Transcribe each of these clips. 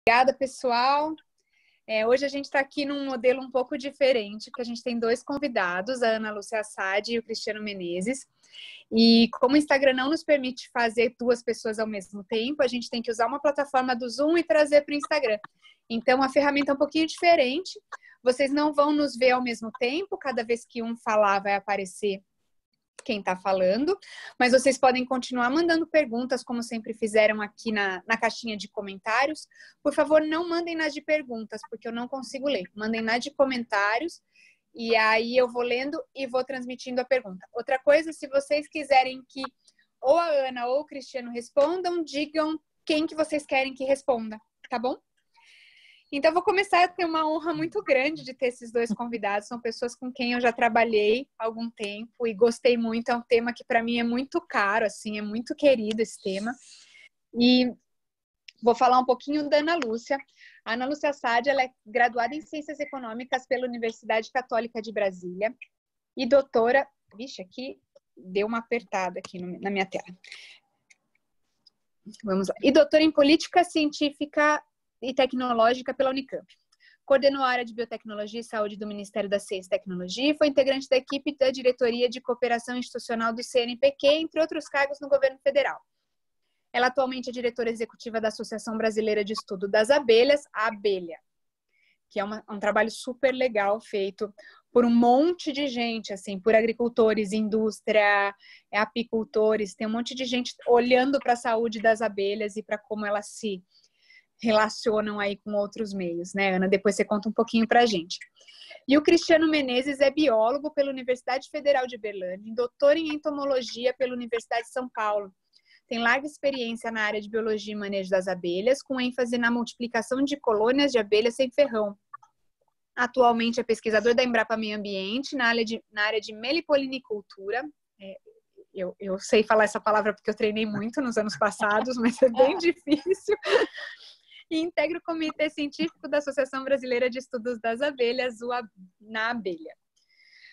Obrigada, pessoal. Hoje a gente está aqui num modelo um pouco diferente, porque a gente tem dois convidados, a Ana Lúcia Assad e o Cristiano Menezes. E como o Instagram não nos permite fazer duas pessoas ao mesmo tempo, a gente tem que usar uma plataforma do Zoom e trazer para o Instagram. Então, a ferramenta é um pouquinho diferente. Vocês não vão nos ver ao mesmo tempo, cada vez que um falar vai aparecer quem está falando, mas vocês podem continuar mandando perguntas, como sempre fizeram aqui na caixinha de comentários. Por favor, não mandem nas de perguntas, porque eu não consigo ler. Mandem nas de comentários, e aí eu vou lendo e vou transmitindo a pergunta. Outra coisa, se vocês quiserem que ou a Ana ou o Cristiano respondam, digam quem que vocês querem que responda, tá bom? Então, vou começar. Eu tenho uma honra muito grande de ter esses dois convidados. São pessoas com quem eu já trabalhei há algum tempo e gostei muito. É um tema que, para mim, é muito caro, assim, é muito querido esse tema. E vou falar um pouquinho da Ana Lúcia. A Ana Lúcia Assad, ela é graduada em Ciências Econômicas pela Universidade Católica de Brasília e doutora... Vixe, aqui deu uma apertada aqui na minha tela. Vamos lá. E doutora em Política Científica e Tecnológica pela Unicamp. Coordenou a área de Biotecnologia e Saúde do Ministério da Ciência e Tecnologia e foi integrante da equipe da Diretoria de Cooperação Institucional do CNPq, entre outros cargos no governo federal. Ela atualmente é diretora executiva da Associação Brasileira de Estudo das Abelhas, a Abelha, que é um trabalho super legal feito por um monte de gente, assim, por agricultores, indústria, apicultores, tem um monte de gente olhando para a saúde das abelhas e para como elas se relacionam aí com outros meios, né, Ana? Depois você conta um pouquinho pra gente. E o Cristiano Menezes é biólogo pela Universidade Federal de Berlândia, doutor em entomologia pela Universidade de São Paulo. Tem larga experiência na área de biologia e manejo das abelhas, com ênfase na multiplicação de colônias de abelhas sem ferrão. Atualmente é pesquisador da Embrapa Meio Ambiente na área de melipolinicultura. Eu sei falar essa palavra porque eu treinei muito nos anos passados, mas é bem difícil. E integra o Comitê Científico da Associação Brasileira de Estudos das Abelhas, na Abelha.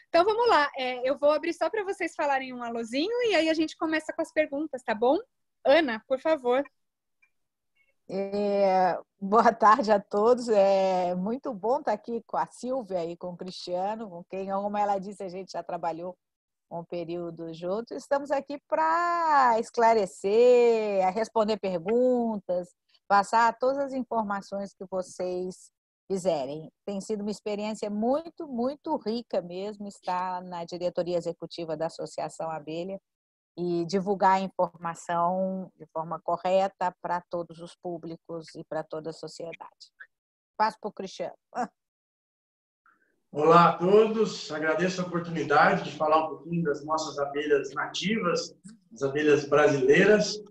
Então, vamos lá. Eu vou abrir só para vocês falarem um alôzinho e aí a gente começa com as perguntas, tá bom? Ana, por favor. Boa tarde a todos. É muito bom estar aqui com a Silvia e com o Cristiano, com quem, como ela disse, a gente já trabalhou um período juntos. Estamos aqui para esclarecer, responder perguntas, passar todas as informações que vocês quiserem. Tem sido uma experiência muito, muito rica mesmo estar na diretoria executiva da Associação Abelha e divulgar a informação de forma correta para todos os públicos e para toda a sociedade. Passo para o Cristiano. Olá a todos, agradeço a oportunidade de falar um pouquinho das nossas abelhas nativas, as abelhas brasileiras,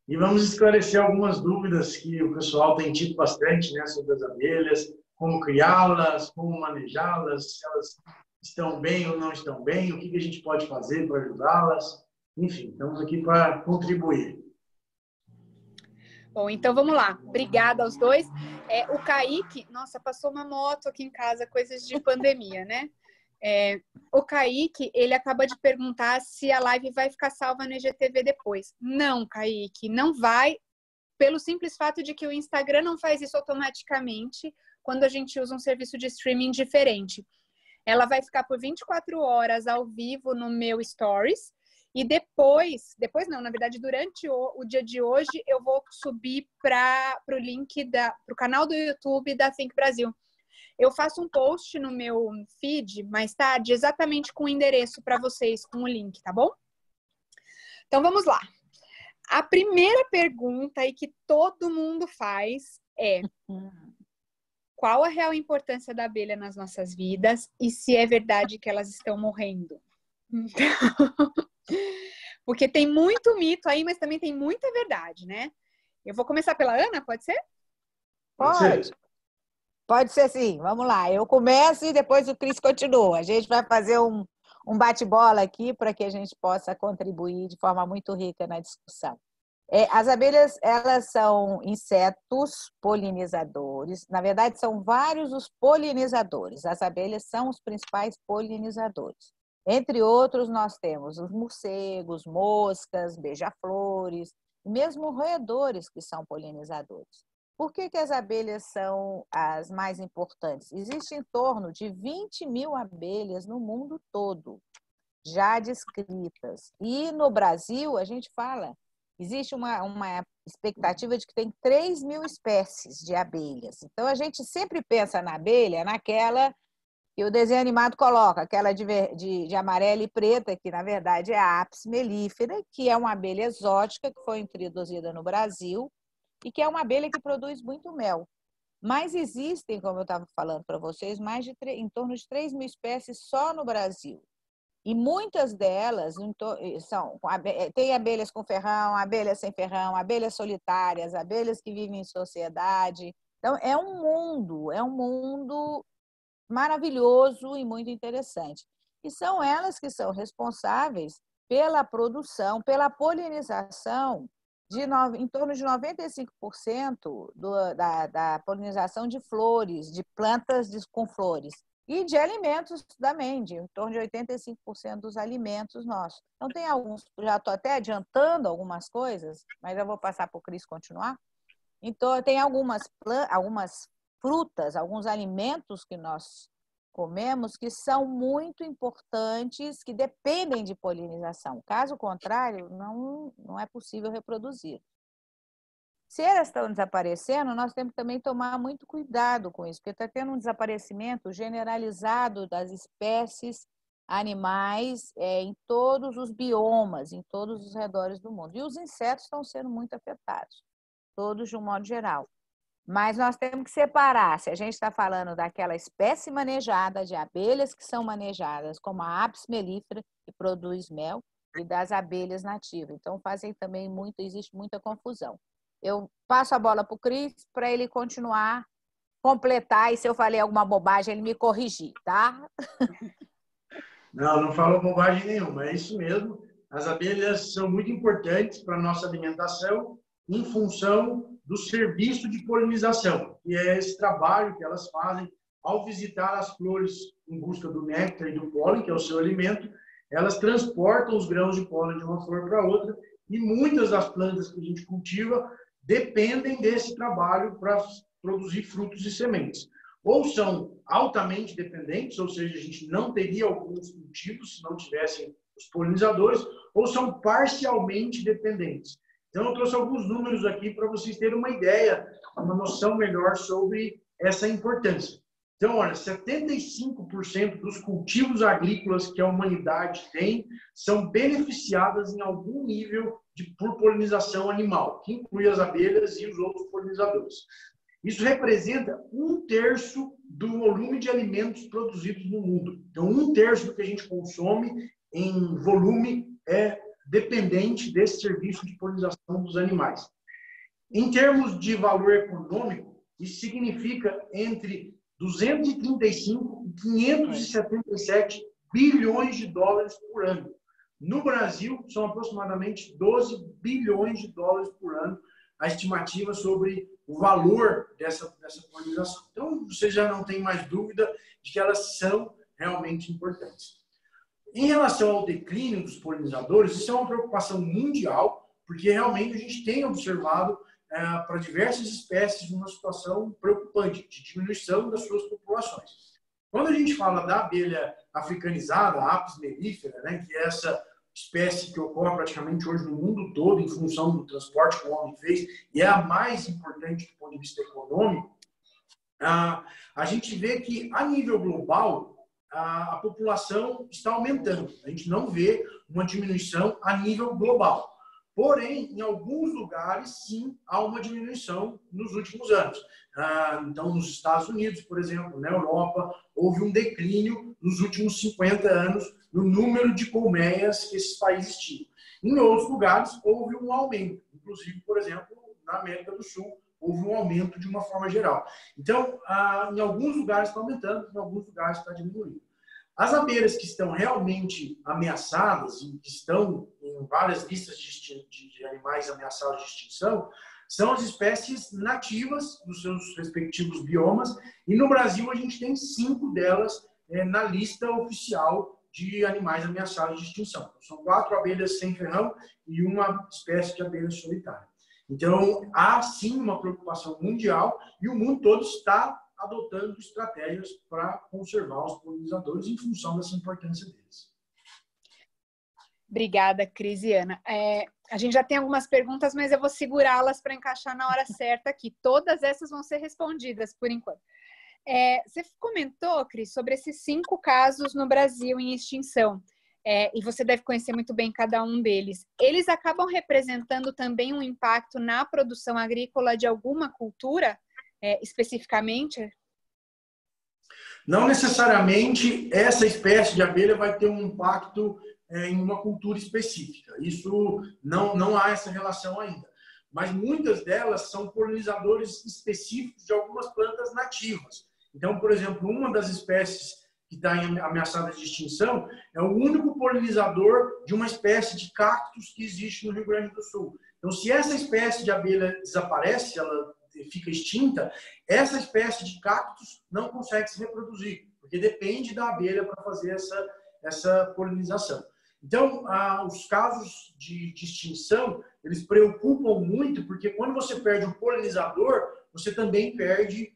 e vamos esclarecer algumas dúvidas que o pessoal tem tido bastante, né, sobre as abelhas, como criá-las, como manejá-las, se elas estão bem ou não estão bem, o que a gente pode fazer para ajudá-las. Enfim, estamos aqui para contribuir. Bom, então vamos lá. Obrigada aos dois. O Kaique, nossa, passou uma moto aqui em casa, coisas de pandemia, né? O Kaique, ele acaba de perguntar se a live vai ficar salva no IGTV depois. Não, Kaique, não vai, pelo simples fato de que o Instagram não faz isso automaticamente quando a gente usa um serviço de streaming diferente. Ela vai ficar por 24 horas ao vivo no meu Stories. E depois não, na verdade, durante o dia de hoje, eu vou subir para o link para o canal do YouTube da Think Brasil. Eu faço um post no meu feed mais tarde, exatamente com o endereço para vocês, com o link, tá bom? Então, vamos lá. A primeira pergunta aí que todo mundo faz é: qual a real importância da abelha nas nossas vidas e se é verdade que elas estão morrendo? Porque tem muito mito aí, mas também tem muita verdade, né? Eu vou começar pela Ana, pode ser? Pode. Pode ser sim. Vamos lá. Eu começo e depois o Cris continua. A gente vai fazer um bate-bola aqui para que a gente possa contribuir de forma muito rica na discussão. As abelhas, elas são insetos polinizadores. Na verdade, são vários os polinizadores. As abelhas são os principais polinizadores. Entre outros, nós temos os morcegos, moscas, beija-flores, e mesmo roedores que são polinizadores. Por que que as abelhas são as mais importantes? Existe em torno de 20 mil abelhas no mundo todo, já descritas. E no Brasil, a gente fala, existe uma expectativa de que tem 3 mil espécies de abelhas. Então, a gente sempre pensa na abelha, naquela que o desenho animado coloca, aquela de amarela e preta, que na verdade é a Apis mellifera, que é uma abelha exótica que foi introduzida no Brasil e que é uma abelha que produz muito mel. Mas existem, como eu estava falando para vocês, em torno de 3 mil espécies só no Brasil. E muitas delas tem abelhas com ferrão, abelhas sem ferrão, abelhas solitárias, abelhas que vivem em sociedade. Então, é um mundo maravilhoso e muito interessante. E são elas que são responsáveis pela produção, pela polinização, em torno de 95% da polinização de flores, de plantas com flores. E de alimentos também, em torno de 85% dos alimentos nossos. Então, tem alguns, já estou até adiantando algumas coisas, mas eu vou passar para o Cris continuar. Então, tem algumas frutas, alguns alimentos que nós comemos que são muito importantes, que dependem de polinização. Caso contrário, não é possível reproduzir. Se elas estão desaparecendo, nós temos que também tomar muito cuidado com isso, porque está tendo um desaparecimento generalizado das espécies animais em todos os biomas, em todos os redores do mundo. E os insetos estão sendo muito afetados, todos de um modo geral. Mas nós temos que separar, se a gente está falando daquela espécie manejada, de abelhas que são manejadas, como a Apis mellifera, que produz mel, e das abelhas nativas. Então, existe muita confusão. Eu passo a bola para o Cris para ele continuar, completar, e se eu falei alguma bobagem, ele me corrigir, tá? Não falou bobagem nenhuma, é isso mesmo. As abelhas são muito importantes para a nossa alimentação em função do serviço de polinização, que é esse trabalho que elas fazem ao visitar as flores em busca do néctar e do pólen, que é o seu alimento. Elas transportam os grãos de pólen de uma flor para outra e muitas das plantas que a gente cultiva dependem desse trabalho para produzir frutos e sementes. Ou são altamente dependentes, ou seja, a gente não teria alguns cultivos se não tivessem os polinizadores, ou são parcialmente dependentes. Então, eu trouxe alguns números aqui para vocês terem uma ideia, uma noção melhor sobre essa importância. Então, olha, 75% dos cultivos agrícolas que a humanidade tem são beneficiadas em algum nível por polinização animal, que inclui as abelhas e os outros polinizadores. Isso representa 1/3 do volume de alimentos produzidos no mundo. Então, 1/3 do que a gente consome em volume é dependente desse serviço de polinização dos animais. Em termos de valor econômico, isso significa entre 235 e 577 bilhões de dólares por ano. No Brasil, são aproximadamente 12 bilhões de dólares por ano a estimativa sobre o valor dessa polinização. Então, você já não tem mais dúvida de que elas são realmente importantes. Em relação ao declínio dos polinizadores, isso é uma preocupação mundial, porque realmente a gente tem observado para diversas espécies uma situação preocupante de diminuição das suas populações. Quando a gente fala da abelha africanizada, a Apis mellifera, né, que é essa espécie que ocorre praticamente hoje no mundo todo em função do transporte que o homem fez e é a mais importante do ponto de vista econômico, a gente vê que a nível global a população está aumentando. A gente não vê uma diminuição a nível global. Porém, em alguns lugares, sim, há uma diminuição nos últimos anos. Então, nos Estados Unidos, por exemplo, na Europa, houve um declínio nos últimos 50 anos no número de colmeias que esses países tinham. Em outros lugares, houve um aumento. Inclusive, por exemplo, na América do Sul, houve um aumento de uma forma geral. Então, em alguns lugares está aumentando, em alguns lugares está diminuindo. As abelhas que estão realmente ameaçadas e que estão em várias listas de animais ameaçados de extinção são as espécies nativas dos seus respectivos biomas. E no Brasil a gente tem 5 delas na lista oficial de animais ameaçados de extinção. São 4 abelhas sem ferrão e uma espécie de abelha solitária. Então, há sim uma preocupação mundial e o mundo todo está adotando estratégias para conservar os polinizadores em função dessa importância deles. Obrigada, Cris e Ana. A gente já tem algumas perguntas, mas eu vou segurá-las para encaixar na hora certa aqui. Todas essas vão ser respondidas por enquanto. Você comentou, Cris, sobre esses 5 casos no Brasil em extinção. E você deve conhecer muito bem cada um deles. Eles acabam representando também um impacto na produção agrícola de alguma cultura, especificamente? Não necessariamente essa espécie de abelha vai ter um impacto em uma cultura específica. Isso não há essa relação ainda. Mas muitas delas são polinizadores específicos de algumas plantas nativas. Então, por exemplo, uma das espécies que está ameaçada de extinção é o único polinizador de uma espécie de cactos que existe no Rio Grande do Sul. Então, se essa espécie de abelha desaparece, ela fica extinta, essa espécie de cactos não consegue se reproduzir, porque depende da abelha para fazer essa polinização. Então, os casos de extinção, eles preocupam muito, porque quando você perde o polinizador, você também perde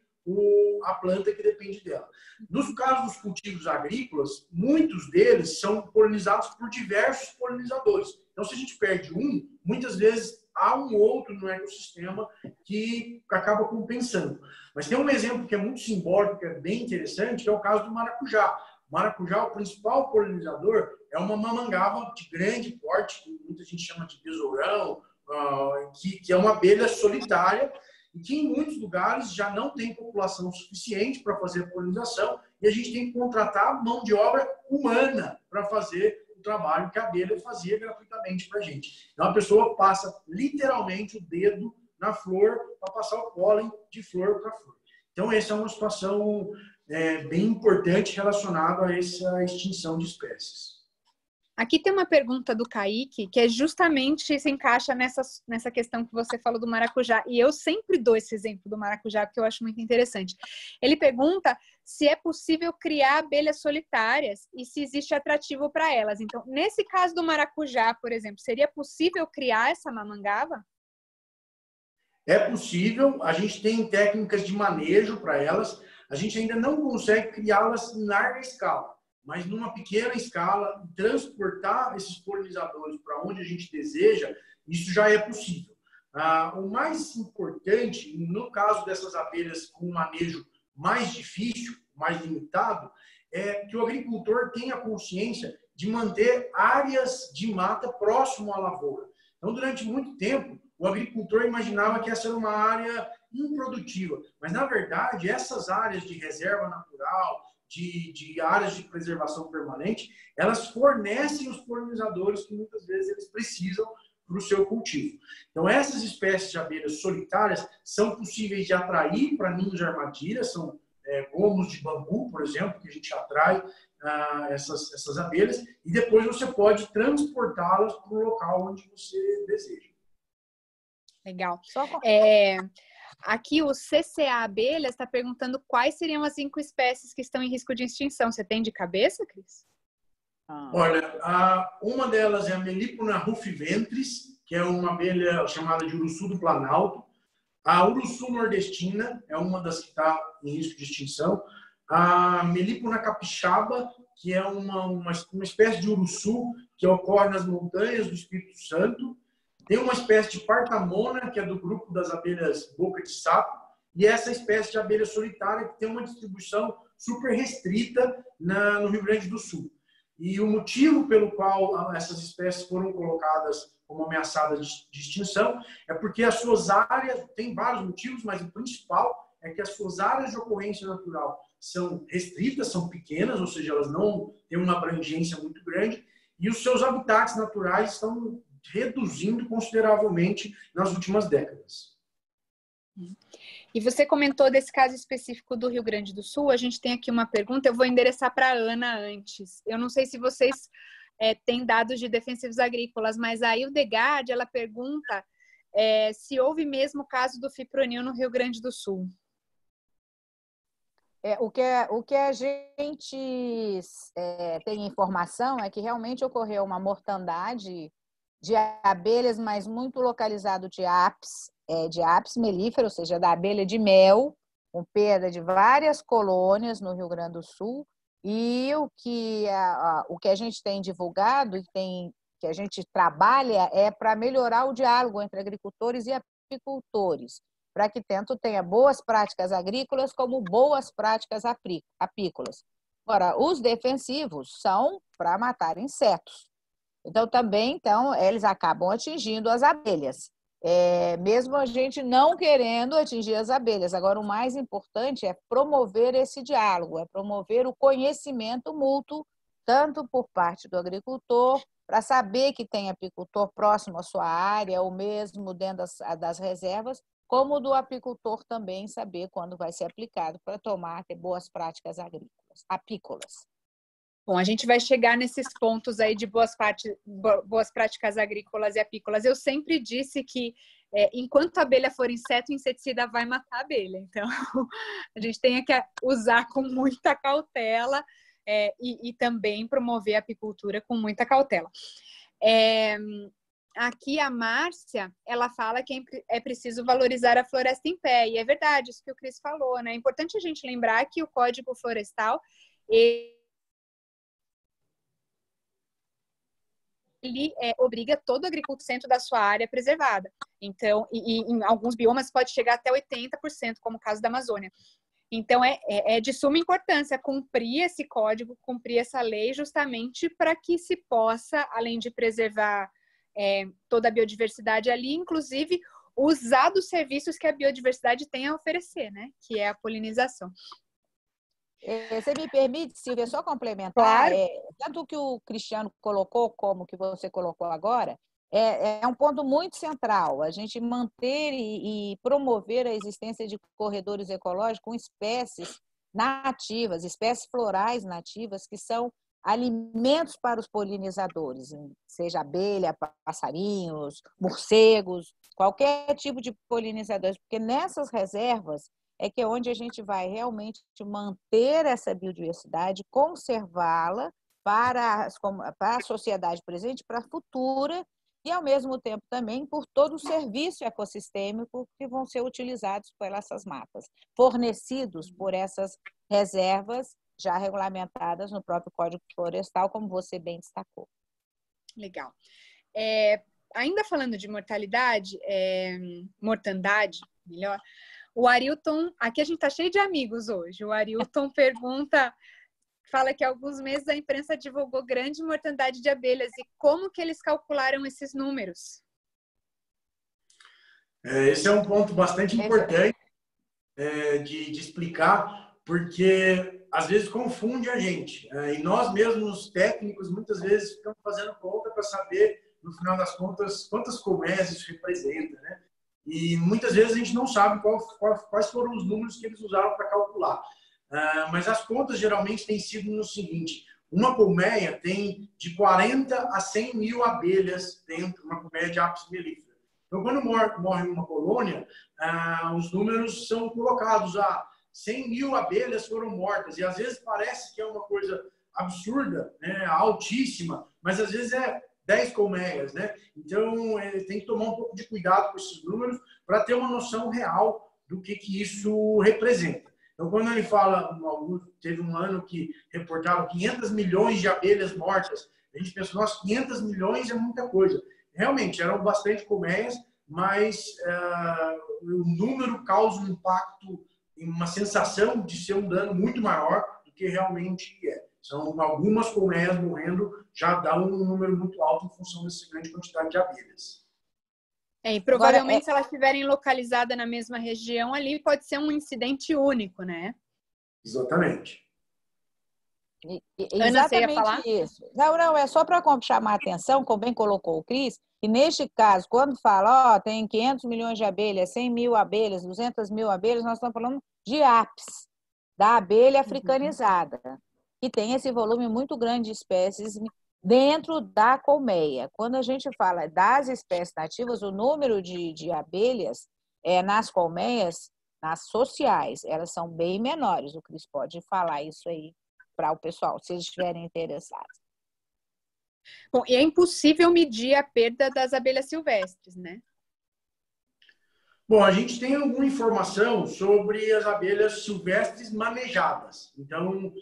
a planta que depende dela. Nos casos dos cultivos agrícolas, muitos deles são polinizados por diversos polinizadores. Então, se a gente perde um, muitas vezes há um outro no ecossistema que acaba compensando. Mas tem um exemplo que é muito simbólico, que é bem interessante, que é o caso do maracujá. O maracujá, o principal polinizador, é uma mamangava de grande porte, que muita gente chama de besourão, que é uma abelha solitária, e que em muitos lugares já não tem população suficiente para fazer a polinização, e a gente tem que contratar mão de obra humana para fazer o trabalho que a abelha fazia gratuitamente para a gente. Então, a pessoa passa literalmente o dedo na flor para passar o pólen de flor para flor. Então, essa é uma situação bem importante relacionada a essa extinção de espécies. Aqui tem uma pergunta do Kaique, que justamente se encaixa nessa questão que você falou do maracujá. E eu sempre dou esse exemplo do maracujá, porque eu acho muito interessante. Ele pergunta se é possível criar abelhas solitárias e se existe atrativo para elas. Então, nesse caso do maracujá, por exemplo, seria possível criar essa mamangava? É possível, a gente tem técnicas de manejo para elas, a gente ainda não consegue criá-las em larga escala. Mas numa pequena escala, transportar esses polinizadores para onde a gente deseja, isso já é possível. O mais importante, no caso dessas abelhas com um manejo mais difícil, mais limitado, é que o agricultor tenha consciência de manter áreas de mata próximo à lavoura. Então, durante muito tempo, o agricultor imaginava que essa era uma área improdutiva, mas, na verdade, essas áreas de reserva natural, de áreas de preservação permanente, elas fornecem os polinizadores que muitas vezes eles precisam para o seu cultivo. Então, essas espécies de abelhas solitárias são possíveis de atrair para ninhos de armadilha, são gomos de bambu, por exemplo, que a gente atrai essas abelhas, e depois você pode transportá-las para o local onde você deseja. Legal. Aqui o CCA Abelhas está perguntando quais seriam as 5 espécies que estão em risco de extinção. Você tem de cabeça, Cris? Olha, uma delas é a Melipona rufiventris, que é uma abelha chamada de uruçu do Planalto. A uruçu nordestina é uma das que está em risco de extinção. A Melipona capixaba, que é uma espécie de uruçu que ocorre nas montanhas do Espírito Santo. Tem uma espécie de partamona, que é do grupo das abelhas boca de sapo, e essa espécie de abelha solitária que tem uma distribuição super restrita no Rio Grande do Sul. E o motivo pelo qual essas espécies foram colocadas como ameaçadas de extinção é porque as suas áreas, tem vários motivos, mas o principal é que as suas áreas de ocorrência natural são restritas, são pequenas, ou seja, elas não têm uma abrangência muito grande, e os seus habitats naturais estão reduzindo consideravelmente nas últimas décadas. E você comentou desse caso específico do Rio Grande do Sul. A gente tem aqui uma pergunta, eu vou endereçar para a Ana antes. Eu não sei se vocês têm dados de defensivos agrícolas, mas a Hildegard, ela pergunta se houve mesmo o caso do fipronil no Rio Grande do Sul. O que a gente tem informação é que realmente ocorreu uma mortandade de abelhas, mas muito localizado de apis mellifera, ou seja, da abelha de mel, com perda de várias colônias no Rio Grande do Sul. E o que a gente tem divulgado e que a gente trabalha é para melhorar o diálogo entre agricultores e apicultores, para que tanto tenha boas práticas agrícolas como boas práticas apícolas. Agora, os defensivos são para matar insetos. Então, eles acabam atingindo as abelhas, mesmo a gente não querendo atingir as abelhas. Agora, o mais importante é promover esse diálogo, é promover o conhecimento mútuo, tanto por parte do agricultor, para saber que tem apicultor próximo à sua área, ou mesmo dentro das reservas, como do apicultor também saber quando vai ser aplicado para ter boas práticas apícolas. Bom, a gente vai chegar nesses pontos aí de boas práticas agrícolas e apícolas. Eu sempre disse que enquanto a abelha for inseto, o inseticida vai matar a abelha. Então, a gente tem que usar com muita cautela e também promover a apicultura com muita cautela. Aqui a Márcia, ela fala que é preciso valorizar a floresta em pé. E é verdade, isso que o Cris falou, né? É importante a gente lembrar que o Código Florestal, ele obriga todo agricultor centro da sua área preservada. Então, em alguns biomas pode chegar até 80%, como o caso da Amazônia. Então, é de suma importância cumprir esse código, cumprir essa lei, justamente para que se possa, além de preservar toda a biodiversidade ali, inclusive usar dos serviços que a biodiversidade tem a oferecer, né? Que é a polinização. Você me permite, Silvia, só complementar? Claro. Tanto que o Cristiano colocou, como que você colocou agora, é um ponto muito central, a gente manter e promover a existência de corredores ecológicos com espécies nativas, espécies florais nativas, que são alimentos para os polinizadores, seja abelha, passarinhos, morcegos, qualquer tipo de polinizadores, porque nessas reservas é que é onde a gente vai realmente manter essa biodiversidade, conservá-la para a sociedade presente, para a futura, e, ao mesmo tempo, também por todo o serviço ecossistêmico que vão ser utilizados por essas matas, fornecidos por essas reservas já regulamentadas no próprio Código Florestal, como você bem destacou. Legal. Ainda falando de mortandade, melhor, o Arilton, aqui a gente está cheio de amigos hoje. O Arilton fala que há alguns meses a imprensa divulgou grande mortandade de abelhas. E como que eles calcularam esses números? Esse é um ponto bastante importante de explicar, porque às vezes confunde a gente. E nós mesmos, técnicos, muitas vezes ficamos fazendo conta para saber, no final das contas, quantas colmeias isso representa, né? E muitas vezes a gente não sabe quais foram os números que eles usaram para calcular. Mas as contas geralmente têm sido no seguinte: uma colmeia tem de 40 a 100 mil abelhas dentro, uma colmeia de apis mellifera. Então, quando morre uma colônia, os números são colocados: 100 mil abelhas foram mortas. E às vezes parece que é uma coisa absurda, né, altíssima, mas às vezes é 10 colmeias, né? Então, tem que tomar um pouco de cuidado com esses números para ter uma noção real do que isso representa. Então, quando ele fala, teve um ano que reportaram 500 milhões de abelhas mortas, a gente pensa, nossa, 500 milhões é muita coisa. Realmente, eram bastante colmeias, mas o número causa um impacto, uma sensação de ser um dano muito maior do que realmente é. São algumas colmeias morrendo, já dá um número muito alto em função dessa grande quantidade de abelhas. E provavelmente, se elas estiverem localizadas na mesma região ali, pode ser um incidente único, né? Exatamente. Ana, você ia falar? Isso. Não, é só para chamar a atenção, como bem colocou o Cris, que neste caso, quando fala, tem 500 milhões de abelhas, 100 mil abelhas, 200 mil abelhas, nós estamos falando de apis, da abelha africanizada, que tem esse volume muito grande de espécies dentro da colmeia. Quando a gente fala das espécies nativas, o número de abelhas nas colmeias, nas sociais, elas são bem menores. O Cris pode falar isso aí para o pessoal, se eles estiverem interessados. Bom, e é impossível medir a perda das abelhas silvestres, né? Bom, a gente tem alguma informação sobre as abelhas silvestres manejadas. Então,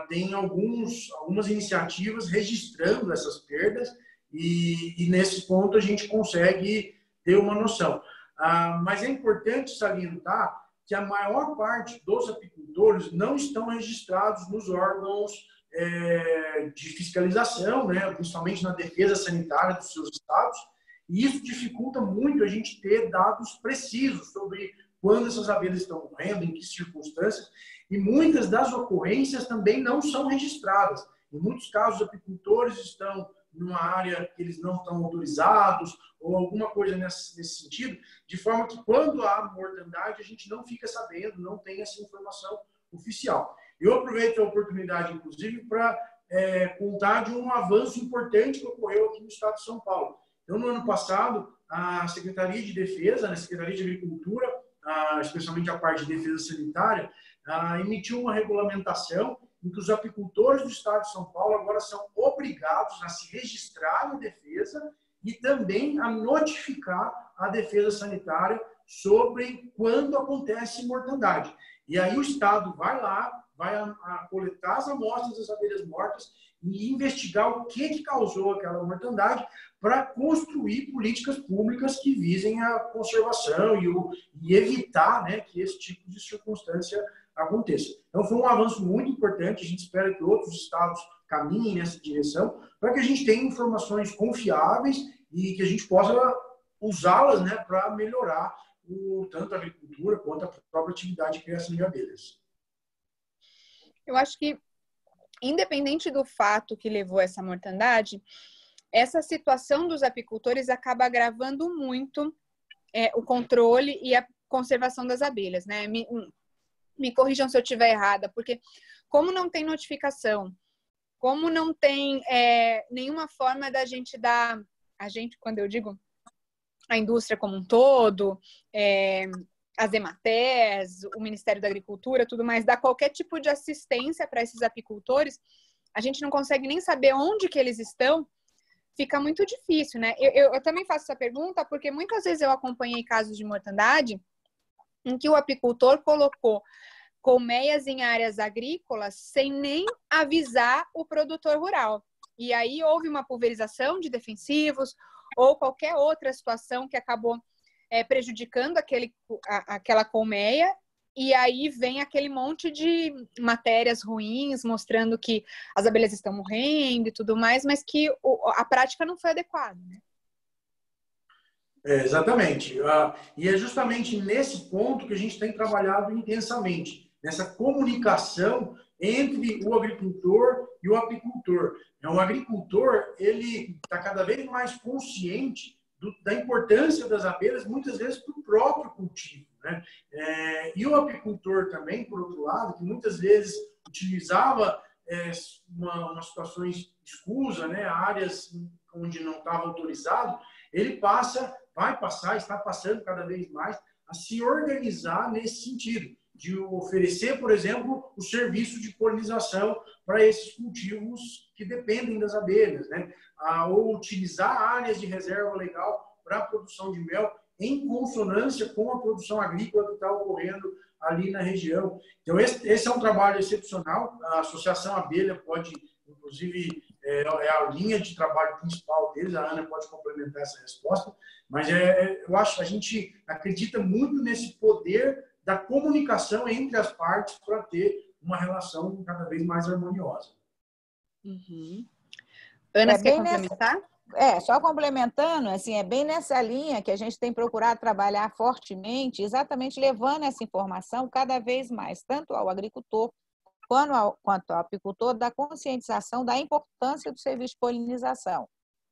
tem algumas iniciativas registrando essas perdas e nesse ponto a gente consegue ter uma noção. Mas é importante salientar que a maior parte dos apicultores não estão registrados nos órgãos de fiscalização, né, principalmente na defesa sanitária dos seus estados, e isso dificulta muito a gente ter dados precisos sobre quando essas abelhas estão morrendo, em que circunstâncias, e muitas das ocorrências também não são registradas. Em muitos casos, os apicultores estão numa área que eles não estão autorizados, ou alguma coisa nesse sentido, de forma que quando há mortandade, a gente não fica sabendo, não tem essa informação oficial. Eu aproveito a oportunidade, inclusive, para contar de um avanço importante que ocorreu aqui no estado de São Paulo. Então, no ano passado, a Secretaria de Defesa, a Secretaria de Agricultura, especialmente a parte de defesa sanitária, emitiu uma regulamentação em que os apicultores do estado de São Paulo agora são obrigados a se registrar na defesa e também a notificar a defesa sanitária sobre quando acontece mortandade. E aí o estado vai lá, vai coletar as amostras das abelhas mortas e investigar o que causou aquela mortandade para construir políticas públicas que visem a conservação e evitar, né, que esse tipo de circunstância aconteça. Então, foi um avanço muito importante. A gente espera que outros estados caminhem nessa direção para que a gente tenha informações confiáveis e que a gente possa usá-las, né, para melhorar tanto a agricultura quanto a própria atividade de criação de abelhas. Eu acho que, independente do fato que levou a essa mortandade, essa situação dos apicultores acaba agravando muito o controle e a conservação das abelhas, né? Me corrijam se eu estiver errada, porque como não tem notificação, como não tem nenhuma forma da gente dar, a gente, quando eu digo a indústria como um todo, as EMATERs, o Ministério da Agricultura, tudo mais, dar qualquer tipo de assistência para esses apicultores, a gente não consegue nem saber onde que eles estão, fica muito difícil, né? Eu também faço essa pergunta porque muitas vezes eu acompanhei casos de mortandade em que o apicultor colocou colmeias em áreas agrícolas sem nem avisar o produtor rural. E aí houve uma pulverização de defensivos ou qualquer outra situação que acabou prejudicando aquela colmeia, e aí vem aquele monte de matérias ruins mostrando que as abelhas estão morrendo e tudo mais, mas que a prática não foi adequada, né? Exatamente. E é justamente nesse ponto que a gente tem trabalhado intensamente, nessa comunicação entre o agricultor e o apicultor. O agricultor, ele está cada vez mais consciente da importância das abelhas, muitas vezes para o próprio cultivo, né? E o apicultor também, por outro lado, que muitas vezes utilizava uma situações escusa, né? Áreas onde não estava autorizado, ele está passando cada vez mais a se organizar nesse sentido, de oferecer, por exemplo, o serviço de polinização para esses cultivos que dependem das abelhas, né? Ou utilizar áreas de reserva legal para a produção de mel em consonância com a produção agrícola que está ocorrendo ali na região. Então, esse é um trabalho excepcional. A Associação Abelha pode, inclusive, é a linha de trabalho principal deles, a Ana pode complementar essa resposta, mas eu acho, a gente acredita muito nesse poder da comunicação entre as partes para ter uma relação cada vez mais harmoniosa. Uhum. Ana, você quer complementar? Só complementando, assim, é bem nessa linha que a gente tem procurado trabalhar fortemente, exatamente levando essa informação cada vez mais, tanto ao agricultor quanto ao apicultor, da conscientização da importância do serviço de polinização.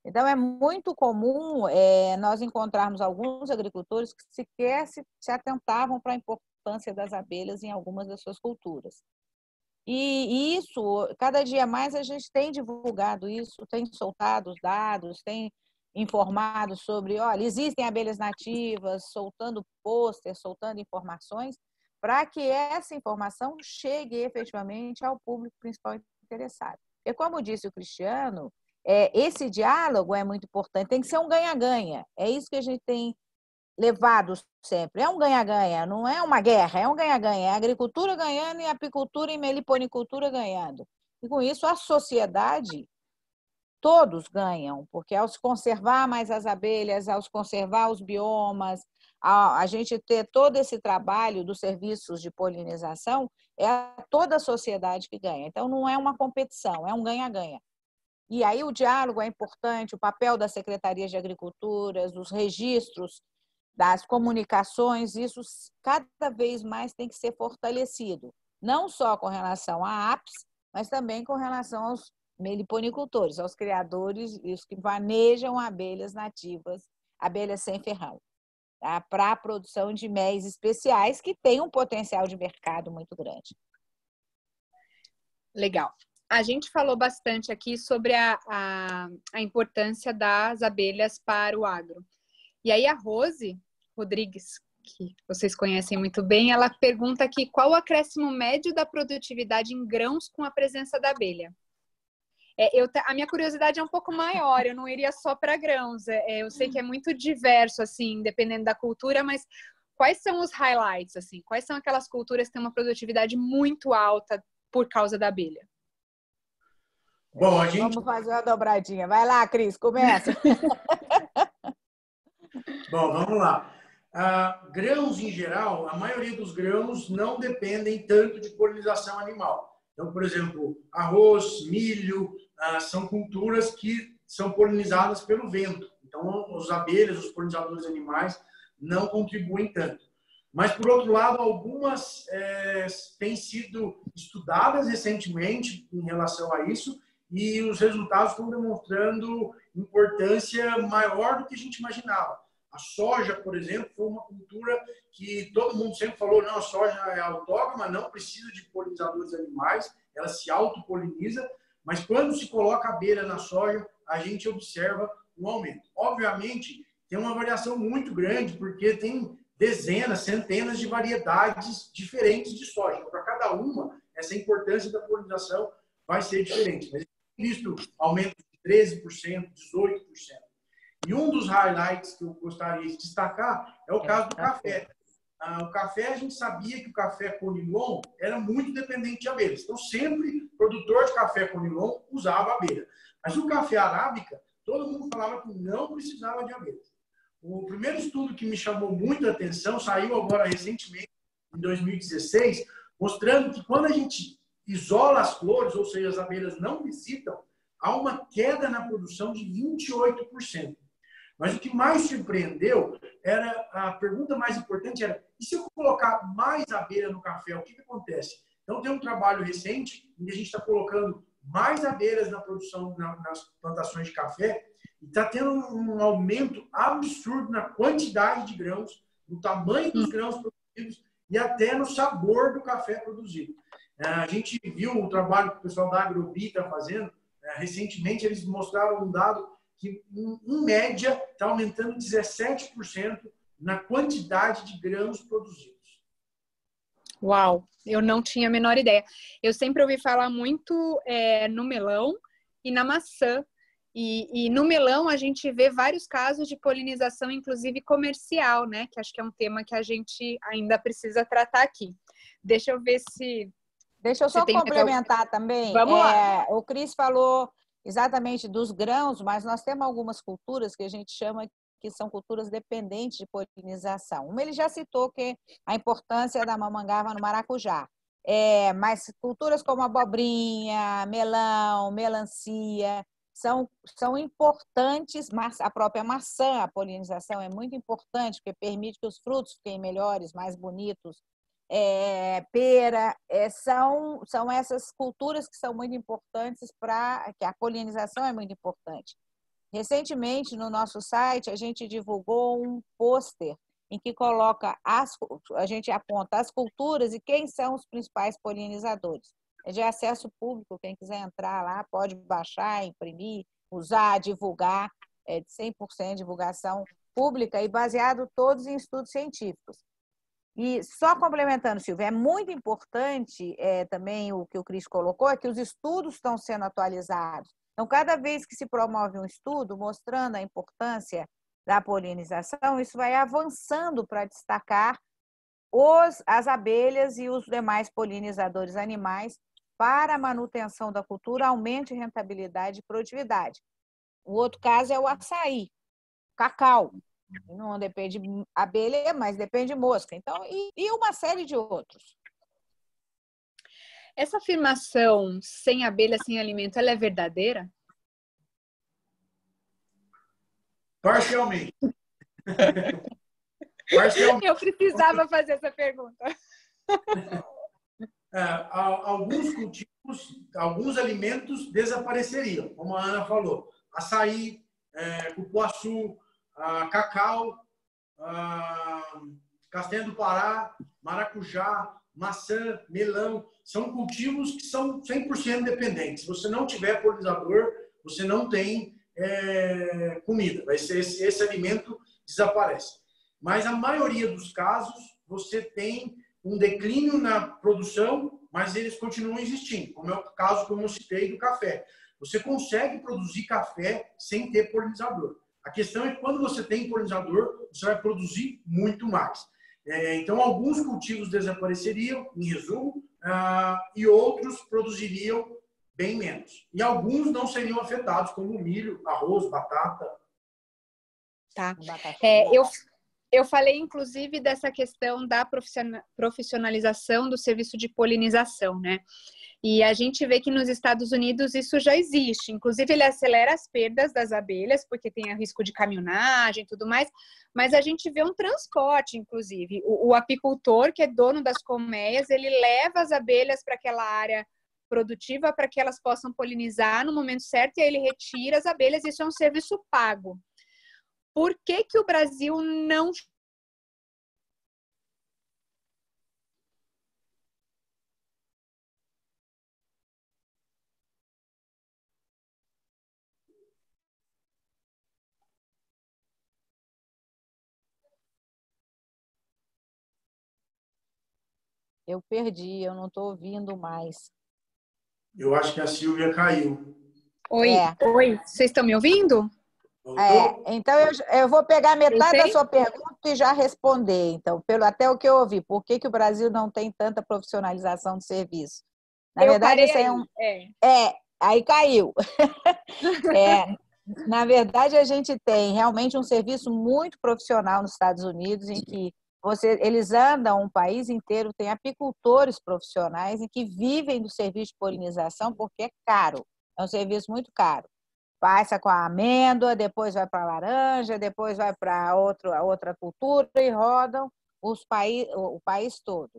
Então, é muito comum nós encontrarmos alguns agricultores que sequer se atentavam para a importância das abelhas em algumas das suas culturas. E isso, cada dia mais a gente tem divulgado isso, tem soltado os dados, tem informado sobre, olha, existem abelhas nativas, soltando pôster, soltando informações, para que essa informação chegue efetivamente ao público principal interessado. E como disse o Cristiano, esse diálogo é muito importante, tem que ser um ganha-ganha. É isso que a gente tem levado sempre. É um ganha-ganha, não é uma guerra, é um ganha-ganha. É a agricultura ganhando e a apicultura e meliponicultura ganhando. E com isso, a sociedade, todos ganham, porque ao se conservar mais as abelhas, ao se conservar os biomas, a gente ter todo esse trabalho dos serviços de polinização, toda a sociedade que ganha. Então, não é uma competição, é um ganha-ganha. E aí o diálogo é importante, o papel das secretarias de agricultura, os registros das comunicações, isso cada vez mais tem que ser fortalecido, não só com relação à APS, mas também com relação aos meliponicultores, aos criadores e os que manejam abelhas nativas, abelhas sem ferrão, tá? Para a produção de méis especiais, que tem um potencial de mercado muito grande. Legal. A gente falou bastante aqui sobre a importância das abelhas para o agro. E aí a Rose Rodrigues, que vocês conhecem muito bem, ela pergunta aqui qual o acréscimo médio da produtividade em grãos com a presença da abelha. A minha curiosidade é um pouco maior, eu não iria só para grãos. Eu sei que é muito diverso, assim, dependendo da cultura, mas quais são os highlights, assim? Quais são aquelas culturas que têm uma produtividade muito alta por causa da abelha? Bom, Vamos fazer uma dobradinha. Vai lá, Cris, começa. Bom, vamos lá. Grãos, em geral, a maioria dos grãos não dependem tanto de polinização animal. Então, por exemplo, arroz, milho, são culturas que são polinizadas pelo vento. Então, as abelhas, os polinizadores animais, não contribuem tanto. Mas, por outro lado, algumas têm sido estudadas recentemente em relação a isso, e os resultados estão demonstrando importância maior do que a gente imaginava. A soja, por exemplo, foi uma cultura que todo mundo sempre falou, não, a soja é autógama, não precisa de polinizadores animais, ela se autopoliniza, mas quando se coloca abelha na soja, a gente observa um aumento. Obviamente, tem uma variação muito grande, porque tem dezenas, centenas de variedades diferentes de soja. Para cada uma, essa importância da polinização vai ser diferente. Mas visto aumento de 13%, 18%. E um dos highlights que eu gostaria de destacar é o caso do café. O café, a gente sabia que o café Conilon era muito dependente de abelhas. Então, sempre produtor de café Conilon usava abelha. Mas o café arábica, todo mundo falava que não precisava de abelhas. O primeiro estudo que me chamou muito a atenção saiu agora recentemente, em 2016, mostrando que quando a gente isola as flores, ou seja, as abelhas não visitam, há uma queda na produção de 28%. Mas o que mais surpreendeu era, a pergunta mais importante era, e se eu colocar mais abelha no café, o que acontece? Então tem um trabalho recente em que a gente está colocando mais abelhas na produção, nas plantações de café, e está tendo um aumento absurdo na quantidade de grãos, no tamanho dos grãos produzidos e até no sabor do café produzido. A gente viu o trabalho que o pessoal da Agrobi está fazendo. Recentemente, eles mostraram um dado que, em média, está aumentando 17% na quantidade de grãos produzidos. Uau, eu não tinha a menor ideia. Eu sempre ouvi falar muito no melão e na maçã. E no melão a gente vê vários casos de polinização, inclusive comercial, né? Que acho que é um tema que a gente ainda precisa tratar aqui. Deixa eu ver se... Deixa eu só complementar também. Vamos lá. O Cris falou exatamente dos grãos, mas nós temos algumas culturas que a gente chama que são culturas dependentes de polinização. Uma ele já citou, que é a importância da mamangava no maracujá. Mas culturas como abobrinha, melão, melancia, são importantes, mas a própria maçã, a polinização é muito importante, porque permite que os frutos fiquem melhores, mais bonitos. Pera, são essas culturas que são muito importantes que a polinização é muito importante. Recentemente, no nosso site, a gente divulgou um pôster em que a gente aponta as culturas e quem são os principais polinizadores. É de acesso público, quem quiser entrar lá pode baixar, imprimir, usar, divulgar, de 100% divulgação pública e baseado todos em estudos científicos. E só complementando, Silvia, é muito importante também o que o Cris colocou, é que os estudos estão sendo atualizados. Então, cada vez que se promove um estudo mostrando a importância da polinização, isso vai avançando para destacar as abelhas e os demais polinizadores animais para a manutenção da cultura, aumento de rentabilidade e produtividade. O outro caso é o açaí, cacau. Não depende de abelha, mas depende de mosca. Então, e uma série de outros. Essa afirmação, sem abelha, sem alimento, ela é verdadeira? Parcialmente. Parcialmente. Eu precisava fazer essa pergunta. Alguns cultivos, alguns alimentos desapareceriam, como a Ana falou. Açaí, cupuaçu, cacau, castanha do Pará, maracujá, maçã, melão. São cultivos que são 100% dependentes. Se você não tiver polinizador, você não tem comida. Vai ser esse alimento desaparece. Mas a maioria dos casos, você tem um declínio na produção, mas eles continuam existindo, como é o caso, como eu citei, do café. Você consegue produzir café sem ter polinizador. A questão é que quando você tem polinizador, você vai produzir muito mais. Então, alguns cultivos desapareceriam, em resumo, e outros produziriam bem menos. E alguns não seriam afetados, como milho, arroz, batata. Tá. Eu falei, inclusive, dessa questão da profissionalização do serviço de polinização, né? E a gente vê que nos Estados Unidos isso já existe. Inclusive, ele acelera as perdas das abelhas, porque tem risco de caminhonagem e tudo mais. Mas a gente vê um transporte, inclusive. O apicultor, que é dono das colmeias, ele leva as abelhas para aquela área produtiva para que elas possam polinizar no momento certo e aí ele retira as abelhas. Isso é um serviço pago. Por que que o Brasil não... Eu perdi, eu não estou ouvindo mais. Eu acho que a Silvia caiu. Oi, oi. Vocês estão me ouvindo? Então eu vou pegar metade da sua pergunta e já responder. Então, até o que eu ouvi, por que que o Brasil não tem tanta profissionalização do serviço? Na verdade, isso aí caiu. Na verdade, a gente tem realmente um serviço muito profissional nos Estados Unidos, em que eles andam um país inteiro, tem apicultores profissionais em que vivem do serviço de polinização porque é caro, é um serviço muito caro. Passa com a amêndoa, depois vai para a laranja, depois vai para outra cultura e rodam o país todo.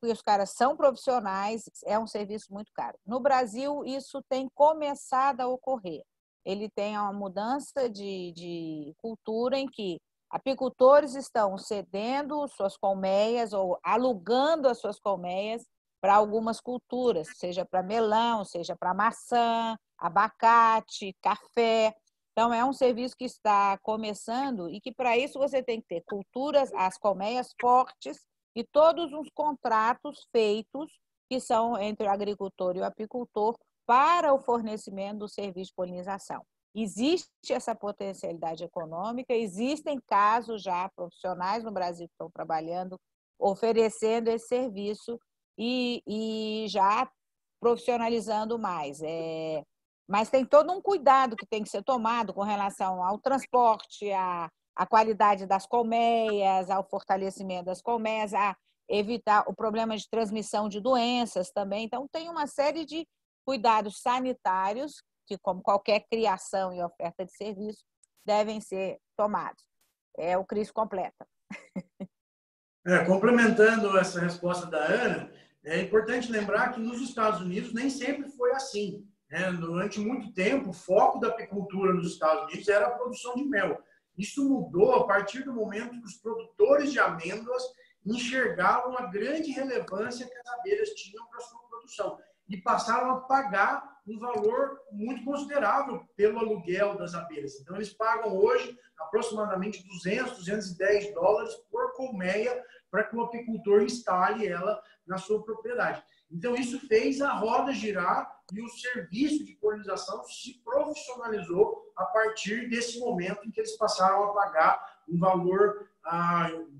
Porque os caras são profissionais, é um serviço muito caro. No Brasil, isso tem começado a ocorrer. Ele tem uma mudança de cultura em que apicultores estão cedendo suas colmeias ou alugando as suas colmeias para algumas culturas, seja para melão, seja para maçã, abacate, café. Então, é um serviço que está começando e que, para isso, você tem que ter culturas, as colmeias fortes e todos os contratos feitos, que são entre o agricultor e o apicultor, para o fornecimento do serviço de polinização. Existe essa potencialidade econômica, existem casos já profissionais no Brasil que estão trabalhando, oferecendo esse serviço e já profissionalizando mais. Mas tem todo um cuidado que tem que ser tomado com relação ao transporte, à qualidade das colmeias, ao fortalecimento das colmeias, a evitar o problema de transmissão de doenças também. Então, tem uma série de cuidados sanitários que, como qualquer criação e oferta de serviço, devem ser tomados. O CRIS completa. Complementando essa resposta da Ana, é importante lembrar que nos Estados Unidos nem sempre foi assim. Durante muito tempo, o foco da apicultura nos Estados Unidos era a produção de mel. Isso mudou a partir do momento que os produtores de amêndoas enxergavam a grande relevância que as abelhas tinham para a sua produção e passaram a pagar um valor muito considerável pelo aluguel das abelhas. Então, eles pagam hoje aproximadamente $200, $210 por colmeia para que o apicultor instale ela na sua propriedade. Então, isso fez a roda girar e o serviço de polinização se profissionalizou a partir desse momento em que eles passaram a pagar um valor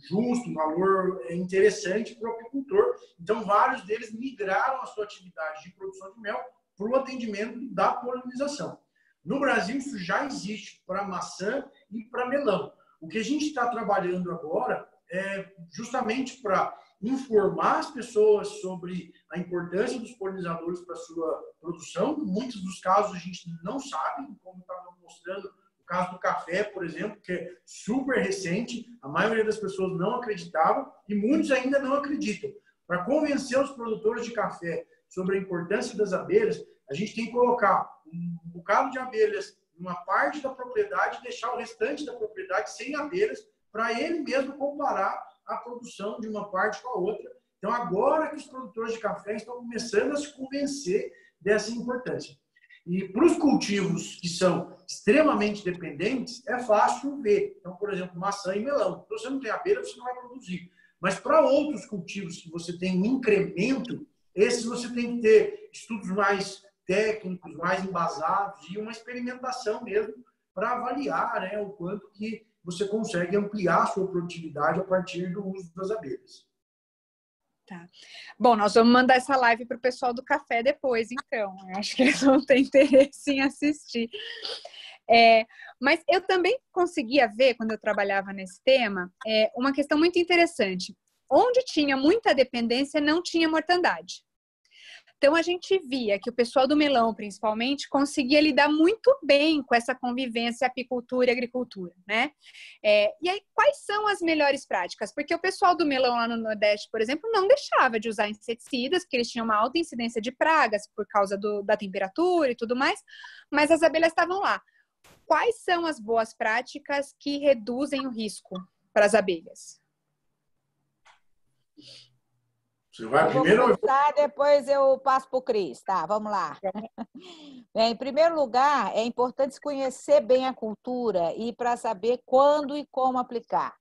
justo, um valor interessante para o apicultor. Então, vários deles migraram a sua atividade de produção de mel para o atendimento da polinização. No Brasil, isso já existe para maçã e para melão. O que a gente está trabalhando agora é justamente para informar as pessoas sobre a importância dos polinizadores para a sua produção. Em muitos dos casos, a gente não sabe, como estava mostrando o caso do café, por exemplo, que é super recente, a maioria das pessoas não acreditava e muitos ainda não acreditam. Para convencer os produtores de café sobre a importância das abelhas, a gente tem que colocar um bocado de abelhas numa parte da propriedade e deixar o restante da propriedade sem abelhas, para ele mesmo comparar a produção de uma parte com a outra. Então, agora que os produtores de café estão começando a se convencer dessa importância. E para os cultivos que são extremamente dependentes, é fácil ver. Então, por exemplo, maçã e melão. Se você não tem abelha, você não vai produzir. Mas para outros cultivos que você tem um incremento, esses você tem que ter estudos mais técnicos, mais embasados e uma experimentação mesmo para avaliar, né, o quanto que você consegue ampliar a sua produtividade a partir do uso das abelhas. Tá. Bom, nós vamos mandar essa live para o pessoal do café depois, então. Eu acho que eles vão ter interesse em assistir. Mas eu também conseguia ver, quando eu trabalhava nesse tema, uma questão muito interessante. Onde tinha muita dependência, não tinha mortandade. Então, a gente via que o pessoal do melão, principalmente, conseguia lidar muito bem com essa convivência apicultura e agricultura, né? E aí, quais são as melhores práticas? Porque o pessoal do melão lá no Nordeste, por exemplo, não deixava de usar inseticidas, porque eles tinham uma alta incidência de pragas por causa da temperatura e tudo mais, mas as abelhas estavam lá. Quais são as boas práticas que reduzem o risco para as abelhas? Você vai eu primeiro? Vou começar, depois eu passo para o Cris. Tá, vamos lá. Bem, em primeiro lugar, é importante conhecer bem a cultura e para saber quando e como aplicar.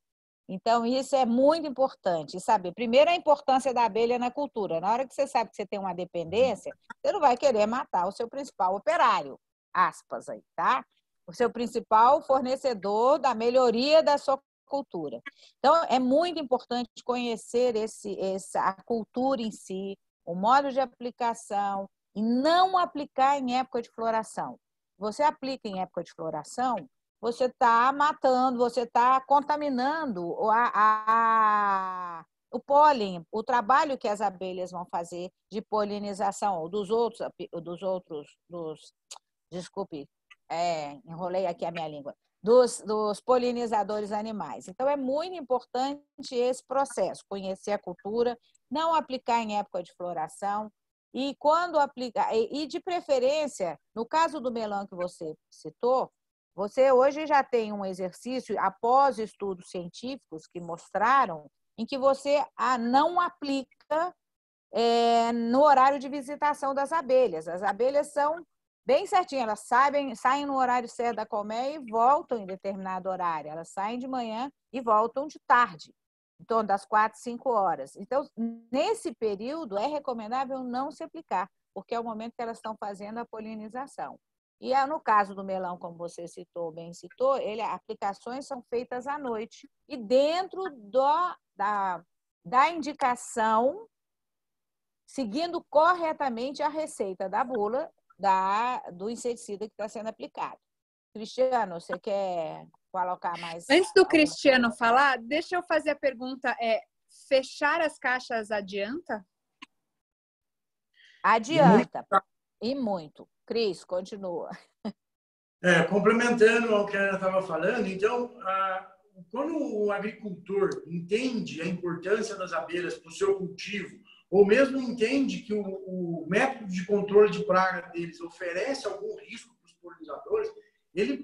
Então, isso é muito importante, saber. Primeiro, a importância da abelha na cultura. Na hora que você sabe que você tem uma dependência, você não vai querer matar o seu principal operário, aspas aí, tá? O seu principal fornecedor da melhoria da sua cultura. Então, é muito importante conhecer a cultura em si, o modo de aplicação, e não aplicar em época de floração. Você aplica em época de floração, você está matando, você está contaminando o pólen, o trabalho que as abelhas vão fazer de polinização, desculpe, enrolei aqui a minha língua, dos polinizadores animais. Então, é muito importante esse processo, conhecer a cultura, não aplicar em época de floração, e quando aplicar, e de preferência, no caso do melão que você citou, você hoje já tem um exercício, após estudos científicos que mostraram, em que você não aplica no horário de visitação das abelhas. As abelhas são bem certinho, elas saem no horário certo da colmeia e voltam em determinado horário. Elas saem de manhã e voltam de tarde, em torno das 4, 5 horas. Então, nesse período, é recomendável não se aplicar, porque é o momento que elas estão fazendo a polinização. E no caso do melão, como você bem citou, aplicações são feitas à noite e dentro da indicação, seguindo corretamente a receita da bula, do inseticida que está sendo aplicado. Cristiano, você quer colocar mais? Antes do Cristiano falar, deixa eu fazer a pergunta. Fechar as caixas adianta? Adianta. E muito. Cris, continua. Complementando ao que a Ana estava falando, então, quando o agricultor entende a importância das abelhas para o seu cultivo, ou mesmo entende que o método de controle de praga deles oferece algum risco para os polinizadores, ele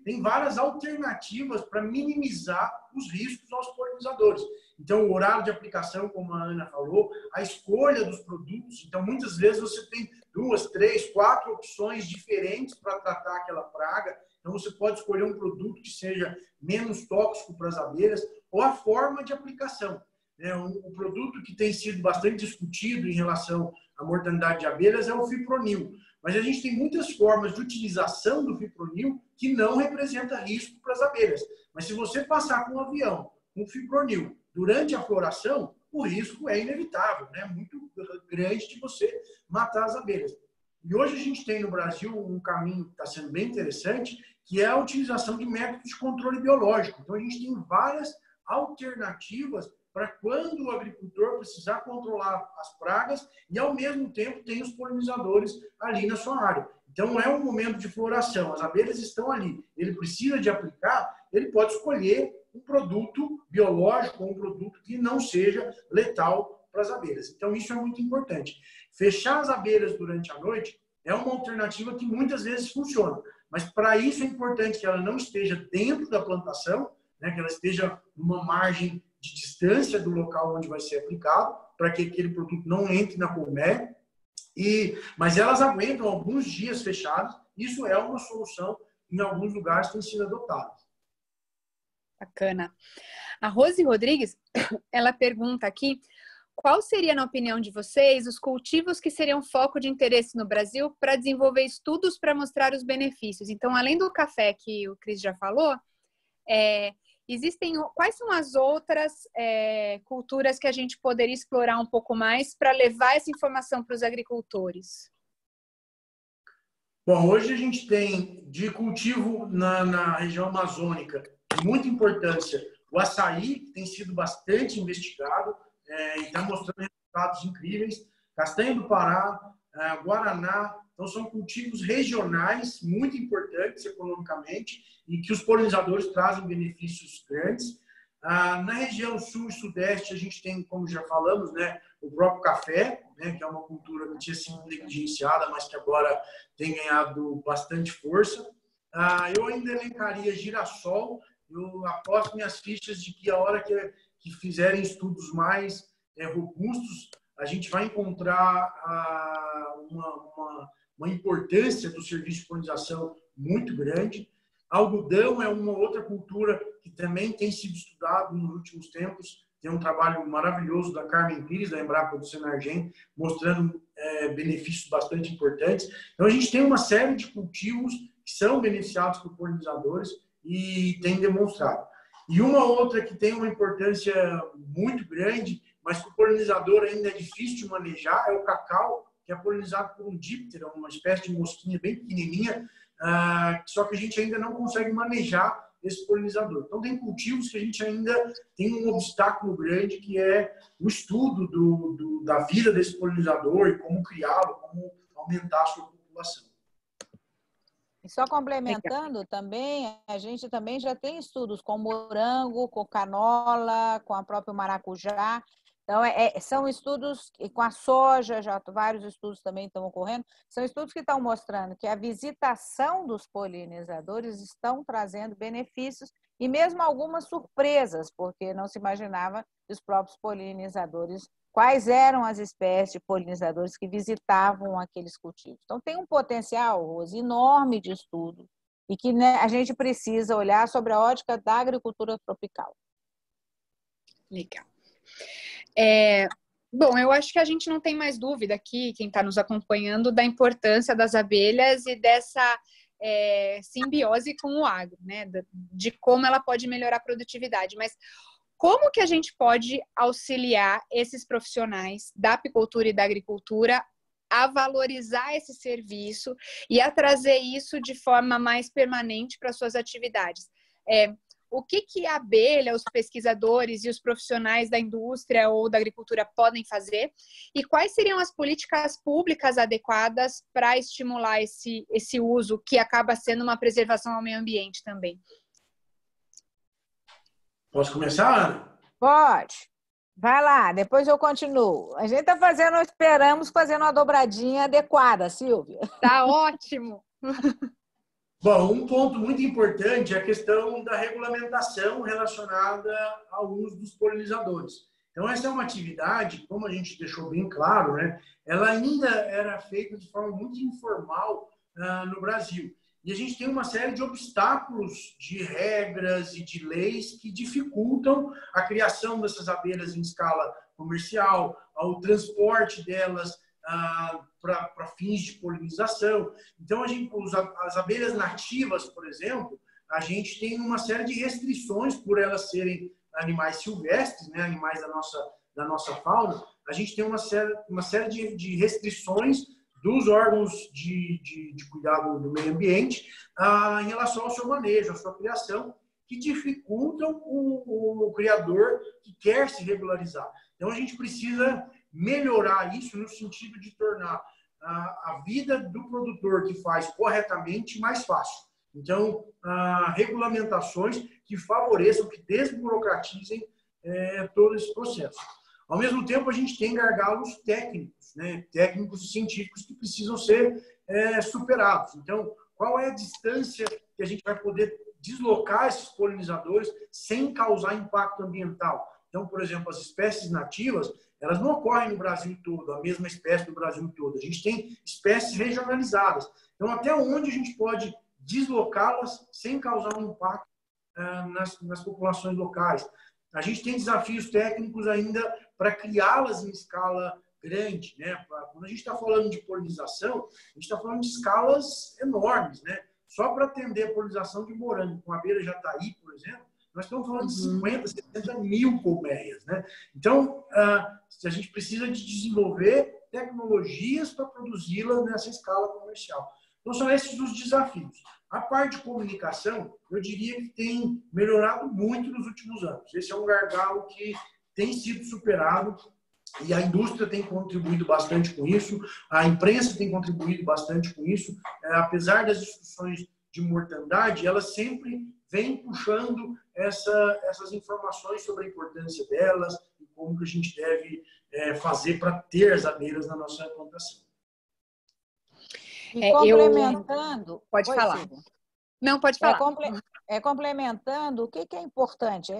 tem várias alternativas para minimizar os riscos aos polinizadores. Então, o horário de aplicação, como a Ana falou, a escolha dos produtos. Então, muitas vezes você tem 2, 3, 4 opções diferentes para tratar aquela praga. Então, você pode escolher um produto que seja menos tóxico para as abelhas, ou a forma de aplicação. né, o produto que tem sido bastante discutido em relação à mortandade de abelhas é o fipronil. Mas a gente tem muitas formas de utilização do fipronil que não representa risco para as abelhas. Mas se você passar com um avião com fipronil durante a floração, o risco é inevitável, né? Muito grande de você matar as abelhas. E hoje a gente tem no Brasil um caminho que está sendo bem interessante, que é a utilização de métodos de controle biológico. Então a gente tem várias alternativas para quando o agricultor precisar controlar as pragas e, ao mesmo tempo, tem os polinizadores ali na sua área. Então, é um momento de floração, as abelhas estão ali, ele precisa de aplicar, ele pode escolher um produto biológico ou um produto que não seja letal para as abelhas. Então, isso é muito importante. Fechar as abelhas durante a noite é uma alternativa que muitas vezes funciona, mas para isso é importante que ela não esteja dentro da plantação, né, que ela esteja numa margem de distância do local onde vai ser aplicado, para que aquele produto não entre na colmeia. Mas elas aguentam alguns dias fechados. Isso é uma solução em alguns lugares que tem sido adotada. Bacana. A Rose Rodrigues, ela pergunta aqui, qual seria, na opinião de vocês, os cultivos que seriam foco de interesse no Brasil para desenvolver estudos para mostrar os benefícios? Então, além do café que o Cris já falou, quais são as outras culturas que a gente poderia explorar um pouco mais para levar essa informação para os agricultores? Bom, hoje a gente tem de cultivo na região amazônica de muita importância o açaí, que tem sido bastante investigado e está mostrando resultados incríveis, castanha do Pará, guaraná. Então, são cultivos regionais muito importantes economicamente e que os polinizadores trazem benefícios grandes. Na região sul e sudeste, a gente tem, como já falamos, né, o próprio café, né, que é uma cultura que tinha sido negligenciada, mas que agora tem ganhado bastante força. Eu ainda elencaria girassol. Eu aposto minhas fichas de que a hora que fizerem estudos mais robustos, a gente vai encontrar uma importância do serviço de polinização muito grande. Algodão é uma outra cultura que também tem sido estudado nos últimos tempos. Tem um trabalho maravilhoso da Carmen Pires, da Embrapa do Senargem, mostrando benefícios bastante importantes. Então, a gente tem uma série de cultivos que são beneficiados por polinizadores e tem demonstrado. E uma outra que tem uma importância muito grande, mas que o polinizador ainda é difícil de manejar, é o cacau, que é polinizado por um díptera, uma espécie de mosquinha bem pequenininha, só que a gente ainda não consegue manejar esse polinizador. Então, tem cultivos que a gente ainda tem um obstáculo grande, que é o estudo da vida desse polinizador e como criá-lo, como aumentar a sua população. E só complementando também, a gente também já tem estudos com morango, com canola, com a própria maracujá. Então, são estudos, e com a soja, já vários estudos também estão ocorrendo, são estudos que estão mostrando que a visitação dos polinizadores estão trazendo benefícios e mesmo algumas surpresas, porque não se imaginava que os próprios polinizadores, quais eram as espécies de polinizadores que visitavam aqueles cultivos. Então, tem um potencial, Rose, enorme de estudo e que, né, a gente precisa olhar sobre a ótica da agricultura tropical. Legal. Bom, eu acho que a gente não tem mais dúvida aqui, quem está nos acompanhando, da importância das abelhas e dessa simbiose com o agro, né? De como ela pode melhorar a produtividade. Mas como que a gente pode auxiliar esses profissionais da apicultura e da agricultura a valorizar esse serviço e a trazer isso de forma mais permanente para suas atividades? O que a abelha, os pesquisadores e os profissionais da indústria ou da agricultura podem fazer? E quais seriam as políticas públicas adequadas para estimular esse uso, que acaba sendo uma preservação ao meio ambiente também? Posso começar, Ana? Pode. Vai lá, depois eu continuo. A gente está esperamos fazendo uma dobradinha adequada, Silvia. Tá ótimo! Bom, um ponto muito importante é a questão da regulamentação relacionada ao uso dos polinizadores. Então, essa é uma atividade, como a gente deixou bem claro, né? Ela ainda era feita de forma muito informal no Brasil. E a gente tem uma série de obstáculos de regras e de leis que dificultam a criação dessas abelhas em escala comercial, o transporte delas para fins de polinização. Então, as abelhas nativas, por exemplo, a gente tem uma série de restrições por elas serem animais silvestres, né, animais da nossa fauna. A gente tem uma série de restrições dos órgãos de cuidado do meio ambiente em relação ao seu manejo, à sua criação, que dificultam o criador que quer se regularizar. Então, a gente precisa melhorar isso no sentido de tornar a vida do produtor que faz corretamente mais fácil. Então, regulamentações que favoreçam, que desburocratizem todo esse processo. Ao mesmo tempo, a gente tem gargalos técnicos, né? Técnicos e científicos que precisam ser superados. Então, qual é a distância que a gente vai poder deslocar esses polinizadores sem causar impacto ambiental? Então, por exemplo, as espécies nativas, elas não ocorrem no Brasil todo, a mesma espécie no Brasil todo. A gente tem espécies regionalizadas. Então, até onde a gente pode deslocá-las sem causar um impacto nas populações locais? A gente tem desafios técnicos ainda para criá-las em escala grande, né? Quando a gente está falando de polinização, a gente está falando de escalas enormes, né? Só para atender a polinização de morango com a abelha jataí, por exemplo, nós estamos falando de 50, 70 mil colmeias, né? Então, a gente precisa de desenvolver tecnologias para produzi-la nessa escala comercial. Então, são esses os desafios. A parte de comunicação, eu diria que tem melhorado muito nos últimos anos. Esse é um gargalo que tem sido superado e a indústria tem contribuído bastante com isso, a imprensa tem contribuído bastante com isso. Apesar das discussões de mortandade, ela sempre vem puxando essas informações sobre a importância delas e como que a gente deve fazer para ter as abelhas na nossa plantação. E complementando... Pode falar. Silvia. Não, pode falar. Complementando, o que é importante?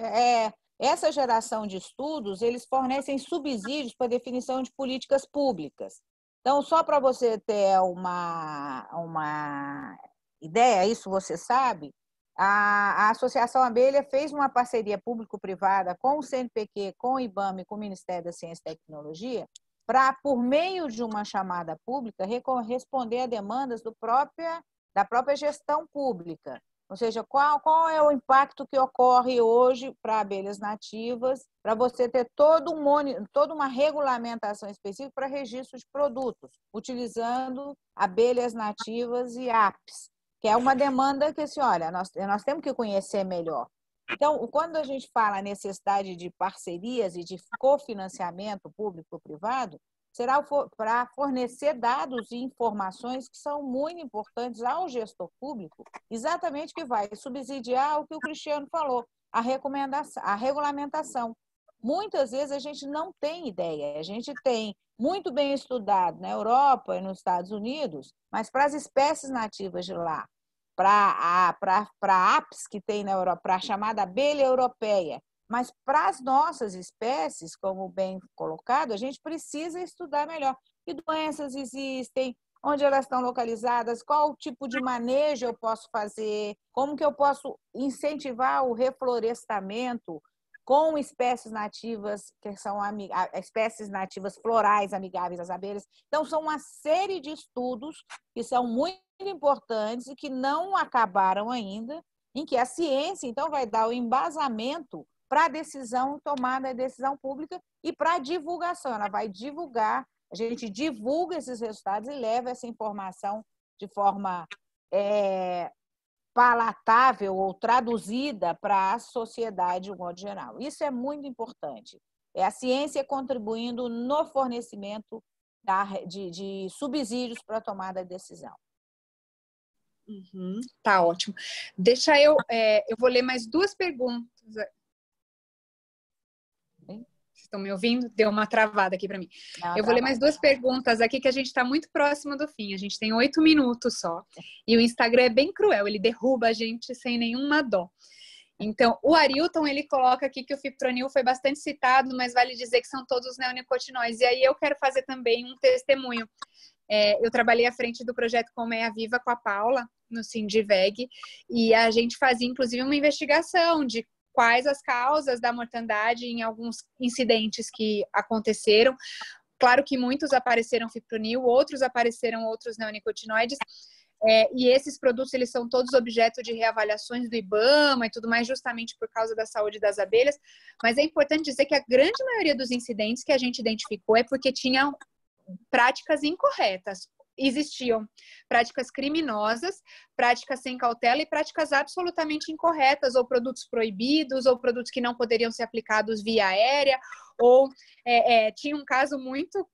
Essa geração de estudos, eles fornecem subsídios para definição de políticas públicas. Então, só para você ter uma ideia, isso você sabe, a Associação Abelha fez uma parceria público-privada com o CNPq, com o IBAMA e com o Ministério da Ciência e Tecnologia, para, por meio de uma chamada pública, responder a demandas da própria gestão pública. Ou seja, qual é o impacto que ocorre hoje para abelhas nativas, para você ter toda uma regulamentação específica para registro de produtos, utilizando abelhas nativas e apes, que é uma demanda que, assim, olha, nós temos que conhecer melhor. Então, quando a gente fala a necessidade de parcerias e de cofinanciamento público-privado, será para fornecer dados e informações que são muito importantes ao gestor público, exatamente que vai subsidiar o que o Cristiano falou, a regulamentação. Muitas vezes a gente não tem ideia, a gente tem muito bem estudado na Europa e nos Estados Unidos, mas para as espécies nativas de lá, para apes que tem na Europa, para a chamada abelha europeia, mas para as nossas espécies, como bem colocado, a gente precisa estudar melhor. Que doenças existem, onde elas estão localizadas, qual tipo de manejo eu posso fazer, como que eu posso incentivar o reflorestamento com espécies nativas, que são espécies nativas florais amigáveis às abelhas. Então, são uma série de estudos que são muito importantes e que não acabaram ainda, em que a ciência, então, vai dar o embasamento para a decisão, tomada a decisão pública e para a divulgação. Ela vai divulgar, a gente divulga esses resultados e leva essa informação de forma palatável ou traduzida para a sociedade de um modo geral. Isso é muito importante. É a ciência contribuindo no fornecimento de subsídios para a tomada de decisão. Tá ótimo. Deixa eu vou ler mais duas perguntas. Vocês estão me ouvindo? Deu uma travada aqui para mim. Eu vou ler mais duas perguntas aqui que a gente está muito próximo do fim. A gente tem 8 minutos só. E o Instagram é bem cruel, ele derruba a gente sem nenhuma dó. Então, o Arilton, ele coloca aqui que o fipronil foi bastante citado, mas vale dizer que são todos neonicotinoides. E aí eu quero fazer também um testemunho. Eu trabalhei à frente do projeto Colmeia Viva com a Paula, no Sindiveg, e a gente fazia, inclusive, uma investigação de quais as causas da mortandade em alguns incidentes que aconteceram. Claro que muitos apareceram fipronil, outros apareceram outros neonicotinoides, e esses produtos, eles são todos objeto de reavaliações do IBAMA e tudo mais, justamente por causa da saúde das abelhas. Mas é importante dizer que a grande maioria dos incidentes que a gente identificou é porque tinham práticas incorretas. Existiam práticas criminosas, práticas sem cautela e práticas absolutamente incorretas, ou produtos proibidos, ou produtos que não poderiam ser aplicados via aérea, ou tinha um caso muito,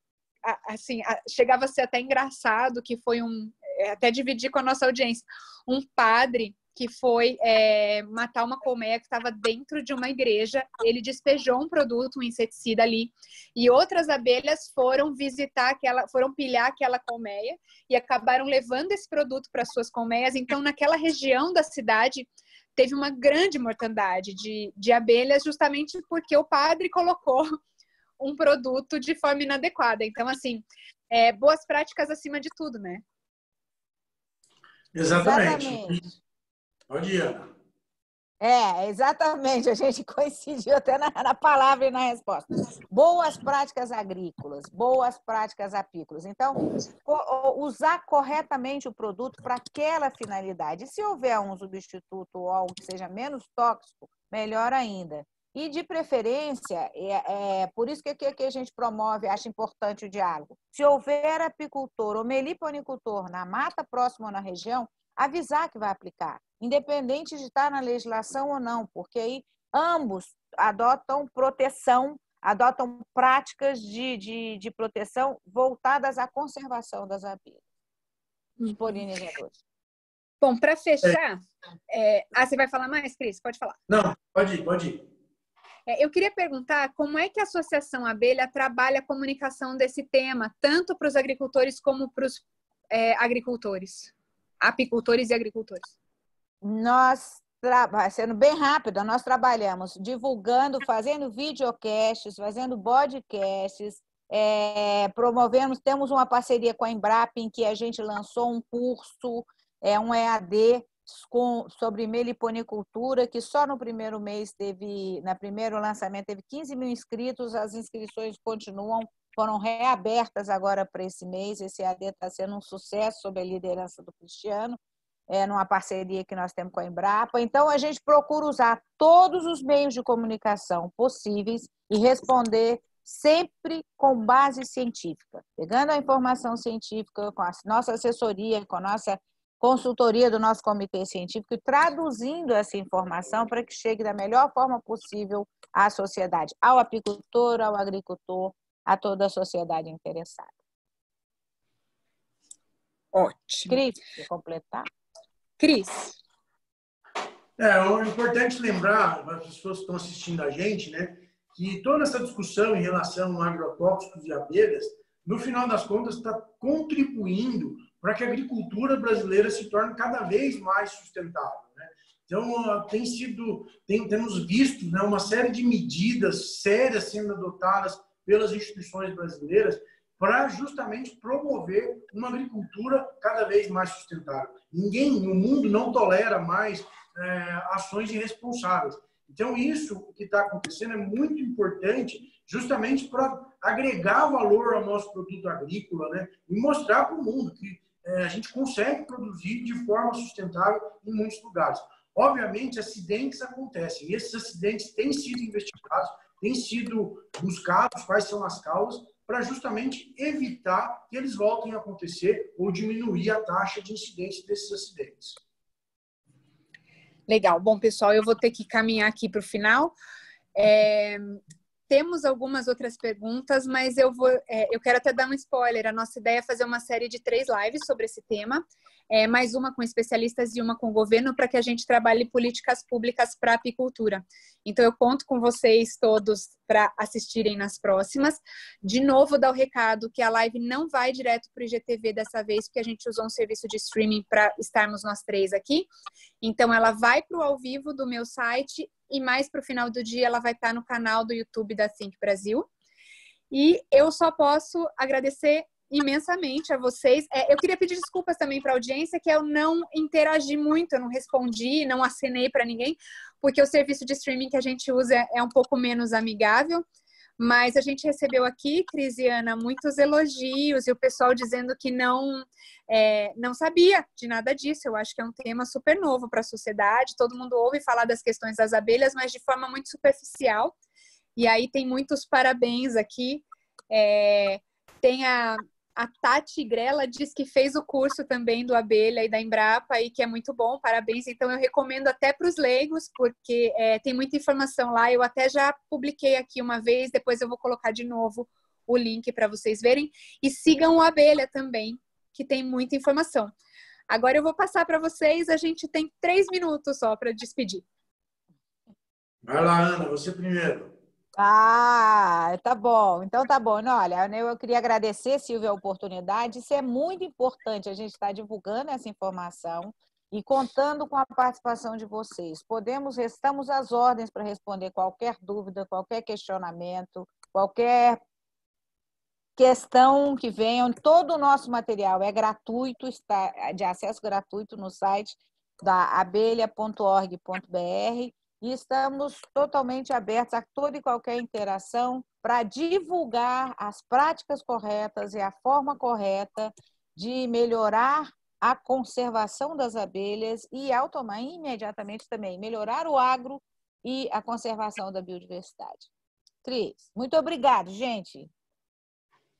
assim, chegava a ser até engraçado, que foi até dividir com a nossa audiência, um padre que foi matar uma colmeia que estava dentro de uma igreja, ele despejou um produto, um inseticida ali, e outras abelhas foram foram pilhar aquela colmeia e acabaram levando esse produto para suas colmeias. Então, naquela região da cidade, teve uma grande mortandade de abelhas, justamente porque o padre colocou um produto de forma inadequada. Então, assim, boas práticas acima de tudo, né? Exatamente. Pode ir, Ana. Exatamente. A gente coincidiu até na palavra e na resposta. Boas práticas agrícolas, boas práticas apícolas. Então, usar corretamente o produto para aquela finalidade. Se houver um substituto ou algo que seja menos tóxico, melhor ainda. E, de preferência, por isso que a gente promove, acha importante o diálogo. Se houver apicultor ou meliponicultor na mata próxima ou na região, avisar que vai aplicar, independente de estar na legislação ou não, porque aí ambos adotam proteção, adotam práticas de proteção voltadas à conservação das abelhas, dos polinizadores. Bom, para fechar... você vai falar mais, Cris? Pode falar. Não, pode ir. Eu queria perguntar como é que a Associação Abelha trabalha a comunicação desse tema, tanto para os agricultores como para os agricultores, apicultores e agricultores. Sendo bem rápido, nós trabalhamos divulgando, fazendo videocasts, fazendo podcasts, promovemos, temos uma parceria com a Embrapa, em que a gente lançou um curso, um EAD, sobre meliponicultura, que só no primeiro mês no primeiro lançamento teve 15 mil inscritos, as inscrições continuam, foram reabertas agora para esse mês, esse EAD está sendo um sucesso sob a liderança do Cristiano, numa parceria que nós temos com a Embrapa. Então, a gente procura usar todos os meios de comunicação possíveis e responder sempre com base científica, pegando a informação científica com a nossa assessoria, com a nossa consultoria do nosso comitê científico e traduzindo essa informação para que chegue da melhor forma possível à sociedade, ao apicultor, ao agricultor, a toda a sociedade interessada. Ótimo. Cris, quer completar? Cris. É importante lembrar, as pessoas que estão assistindo a gente, né, que toda essa discussão em relação a agrotóxicos e abelhas, no final das contas, está contribuindo para que a agricultura brasileira se torne cada vez mais sustentável, né? Então, temos visto, né, uma série de medidas sérias sendo adotadas pelas instituições brasileiras para justamente promover uma agricultura cada vez mais sustentável. Ninguém no mundo não tolera mais ações irresponsáveis. Então, isso que está acontecendo é muito importante justamente para agregar valor ao nosso produto agrícola, né, e mostrar para o mundo que a gente consegue produzir de forma sustentável em muitos lugares. Obviamente, acidentes acontecem, e esses acidentes têm sido investigados, têm sido buscados quais são as causas, para justamente evitar que eles voltem a acontecer ou diminuir a taxa de incidência desses acidentes. Legal. Bom, pessoal, eu vou ter que caminhar aqui para o final. Temos algumas outras perguntas, mas eu quero até dar um spoiler. A nossa ideia é fazer uma série de 3 lives sobre esse tema, mais uma com especialistas e uma com o governo, para que a gente trabalhe políticas públicas para a apicultura. Então, eu conto com vocês todos para assistirem nas próximas. De novo, dar o recado que a live não vai direto para o IGTV dessa vez, porque a gente usou um serviço de streaming para estarmos nós 3 aqui. Então, ela vai para o ao vivo do meu site e mais para o final do dia ela vai estar no canal do YouTube da Think Brasil. E eu só posso agradecer imensamente a vocês. Eu queria pedir desculpas também para a audiência, que eu não interagi muito, eu não respondi, não acenei para ninguém, porque o serviço de streaming que a gente usa é um pouco menos amigável. Mas a gente recebeu aqui, Cris e Ana, muitos elogios e o pessoal dizendo que não sabia de nada disso. Eu acho que é um tema super novo para a sociedade. Todo mundo ouve falar das questões das abelhas, mas de forma muito superficial. E aí tem muitos parabéns aqui. Tem a Tati Grela, diz que fez o curso também do Abelha e da Embrapa e que é muito bom, parabéns. Então eu recomendo até para os leigos, porque tem muita informação lá. Eu até já publiquei aqui uma vez, depois eu vou colocar de novo o link para vocês verem. E sigam o Abelha também, que tem muita informação. Agora eu vou passar para vocês, a gente tem 3 minutos só para despedir. Vai lá, Ana, você primeiro. Tá bom. Então tá bom. Não, olha, eu queria agradecer, Silvia, a oportunidade. Isso é muito importante, a gente está divulgando essa informação e contando com a participação de vocês. Estamos às ordens para responder qualquer dúvida, qualquer questionamento, qualquer questão que venham. Todo o nosso material é gratuito, está de acesso gratuito no site da abelha.org.br. E estamos totalmente abertos a toda e qualquer interação para divulgar as práticas corretas e a forma correta de melhorar a conservação das abelhas e imediatamente também melhorar o agro e a conservação da biodiversidade. Cris, muito obrigada, gente.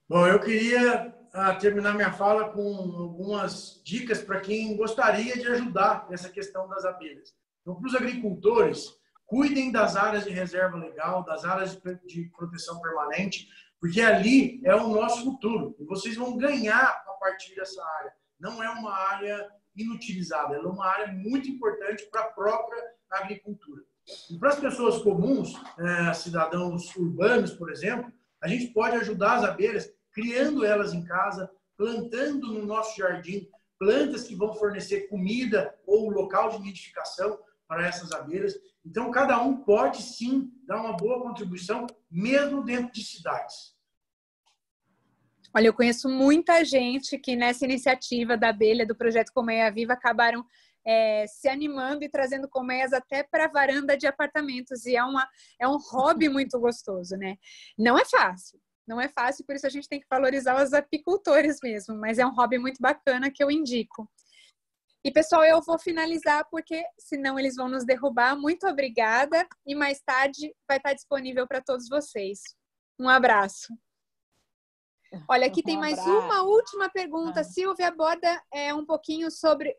Bom, eu queria terminar minha fala com algumas dicas para quem gostaria de ajudar nessa questão das abelhas. Então, para os agricultores, cuidem das áreas de reserva legal, das áreas de proteção permanente, porque ali é o nosso futuro. E vocês vão ganhar a partir dessa área. Não é uma área inutilizada, ela é uma área muito importante para a própria agricultura. E para as pessoas comuns, cidadãos urbanos, por exemplo, a gente pode ajudar as abelhas criando elas em casa, plantando no nosso jardim plantas que vão fornecer comida ou local de nidificação para essas abelhas. Então, cada um pode, sim, dar uma boa contribuição, mesmo dentro de cidades. Olha, eu conheço muita gente que nessa iniciativa da abelha, do projeto Colmeia Viva, acabaram se animando e trazendo colmeias até para a varanda de apartamentos. E é um hobby muito gostoso, né? Não é fácil. Não é fácil, por isso a gente tem que valorizar os apicultores mesmo. Mas é um hobby muito bacana que eu indico. E, pessoal, eu vou finalizar porque senão eles vão nos derrubar. Muito obrigada e mais tarde vai estar disponível para todos vocês. Um abraço. Olha, aqui tem mais uma última pergunta. Silvia aborda um pouquinho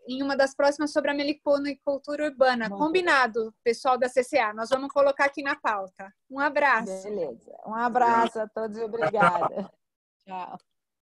em uma das próximas, sobre a meliponicultura urbana. Combinado, pessoal da CCA. Nós vamos colocar aqui na pauta. Um abraço. Beleza. Um abraço a todos e obrigada. Tchau.